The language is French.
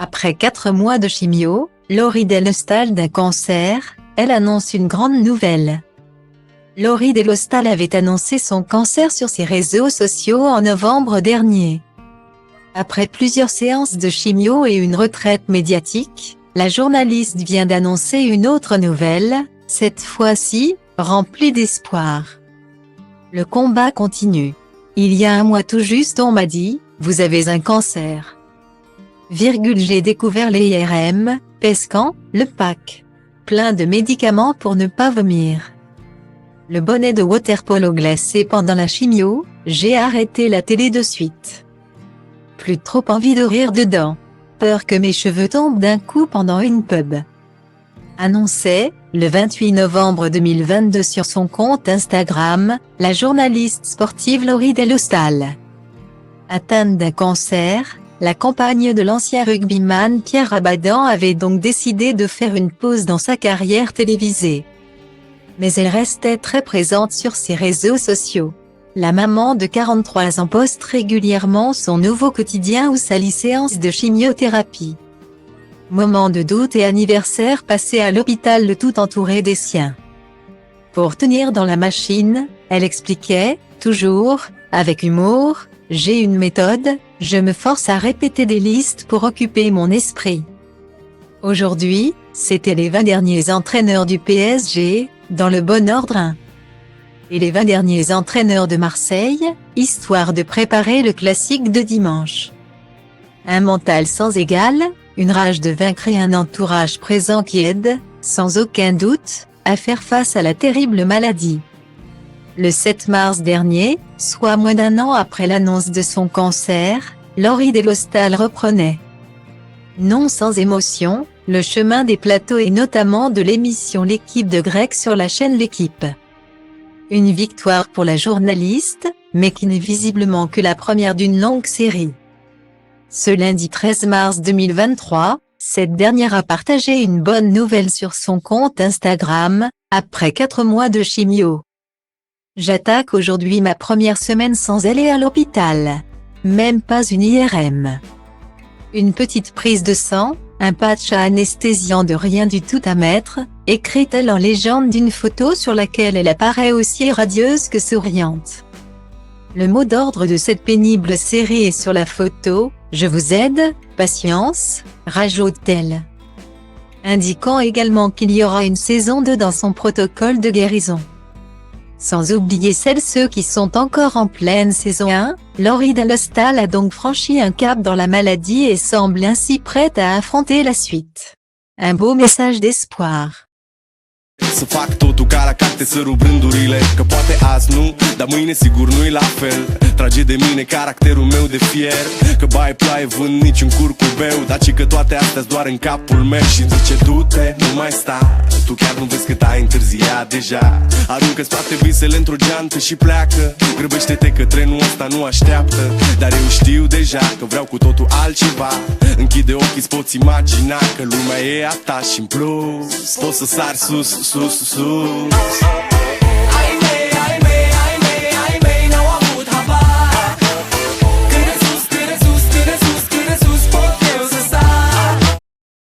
Après 4 mois de chimio, Laurie Delostal d'un cancer, elle annonce une grande nouvelle. Laurie Delostal avait annoncé son cancer sur ses réseaux sociaux en novembre dernier. Après plusieurs séances de chimio et une retraite médiatique, la journaliste vient d'annoncer une autre nouvelle, cette fois-ci, remplie d'espoir. Le combat continue. Il y a un mois tout juste on m'a dit, vous avez un cancer. J'ai découvert l'IRM, Pescan, le pack. Plein de médicaments pour ne pas vomir. Le bonnet de water-polo glacé pendant la chimio, j'ai arrêté la télé de suite. Plus trop envie de rire dedans. Peur que mes cheveux tombent d'un coup pendant une pub. Annonçait, le 28 novembre 2022 sur son compte Instagram, la journaliste sportive Laurie Delostal. Atteinte d'un cancer, la compagne de l'ancien rugbyman Pierre Rabadan avait donc décidé de faire une pause dans sa carrière télévisée. Mais elle restait très présente sur ses réseaux sociaux. La maman de 43 ans poste régulièrement son nouveau quotidien ou sa séance de chimiothérapie. Moment de doute et anniversaire passé à l'hôpital, le tout entouré des siens. Pour tenir dans la machine, elle expliquait, toujours, avec humour, j'ai une méthode, je me force à répéter des listes pour occuper mon esprit. Aujourd'hui, c'était les 20 derniers entraîneurs du PSG, dans le bon ordre 1. Et les 20 derniers entraîneurs de Marseille, histoire de préparer le classique de dimanche. Un mental sans égal, une rage de vaincre et un entourage présent qui aide, sans aucun doute, à faire face à la terrible maladie. Le 7 mars dernier, soit moins d'un an après l'annonce de son cancer, Laurie Delostal reprenait. Non sans émotion, le chemin des plateaux et notamment de l'émission L'équipe de Greg sur la chaîne L'Équipe. Une victoire pour la journaliste, mais qui n'est visiblement que la première d'une longue série. Ce lundi 13 mars 2023, cette dernière a partagé une bonne nouvelle sur son compte Instagram, après 4 mois de chimio. J'attaque aujourd'hui ma première semaine sans aller à l'hôpital. Même pas une IRM. Une petite prise de sang, un patch à anesthésiant de rien du tout à mettre, écrit-elle en légende d'une photo sur laquelle elle apparaît aussi radieuse que souriante. Le mot d'ordre de cette pénible série est sur la photo, je vous aide, patience, rajoute-t-elle. Indiquant également qu'il y aura une saison 2 dans son protocole de guérison. Sans oublier ceux qui sont encore en pleine saison 1, Laurie Delostal a donc franchi un cap dans la maladie et semble ainsi prête à affronter la suite. Un beau message d'espoir. Să fac totul ca la carte, să rup rândurile, că poate azi nu, dar mâine sigur nu-i la fel. Trage de mine caracterul meu de fier, că baie ploaie vând niciun curcubeu, dar ci că toate astea doar în capul meu. Și zice du-te, nu mai sta, tu chiar nu vezi cât ai întârziat deja. Aruncă-ți toate visele într-o geantă și pleacă, grăbește-te că trenul ăsta nu așteaptă. Dar eu știu deja că vreau cu totul altceva. Închide ochii, îți poți imagina că lumea e a ta și în plus poți să sari sus, sus, sus.